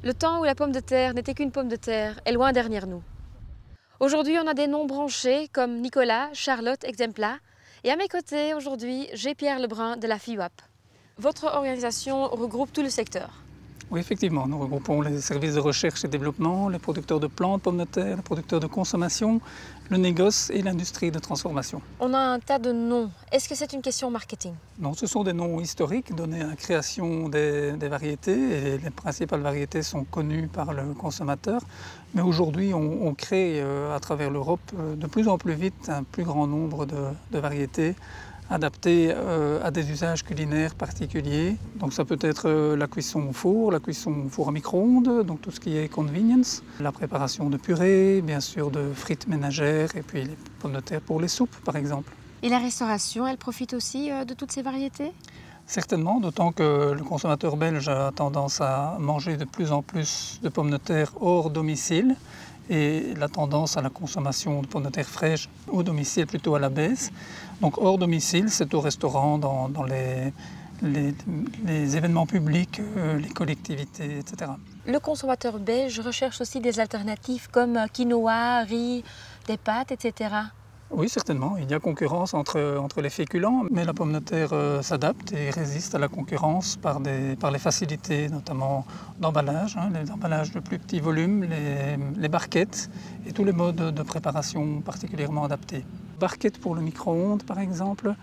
Le temps où la pomme de terre n'était qu'une pomme de terre est loin derrière nous. Aujourd'hui, on a des noms branchés comme Nicolas, Charlotte, Exempla. Et à mes côtés, aujourd'hui, j'ai Pierre Lebrun de la FIWAP. Votre organisation regroupe tout le secteur. Oui, effectivement, nous regroupons les services de recherche et développement, les producteurs de plantes, pommes de terre, les producteurs de consommation, le négoce et l'industrie de transformation. On a un tas de noms. Est-ce que c'est une question marketing? Donc, ce sont des noms historiques donnés à la création des variétés et les principales variétés sont connues par le consommateur. Mais aujourd'hui, on crée à travers l'Europe de plus en plus vite un plus grand nombre de variétés adaptées à des usages culinaires particuliers. Donc ça peut être la cuisson au four à micro-ondes, donc tout ce qui est convenience, la préparation de purées, bien sûr de frites ménagères et puis les pommes de terre pour les soupes par exemple. Et la restauration, elle profite aussi de toutes ces variétés? Certainement, d'autant que le consommateur belge a tendance à manger de plus en plus de pommes de terre hors domicile et la tendance à la consommation de pommes de terre fraîches au domicile plutôt à la baisse. Donc hors domicile, c'est au restaurant, dans les événements publics, les collectivités, etc. Le consommateur belge recherche aussi des alternatives comme quinoa, riz, des pâtes, etc. Oui, certainement. Il y a concurrence entre les féculents, mais la pomme de terre s'adapte et résiste à la concurrence par les facilités, notamment d'emballage, les emballages de plus petit volume, les barquettes et tous les modes de préparation particulièrement adaptés. Barquette pour le micro-ondes, par exemple,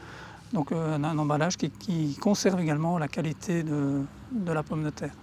donc un emballage qui conserve également la qualité de la pomme de terre.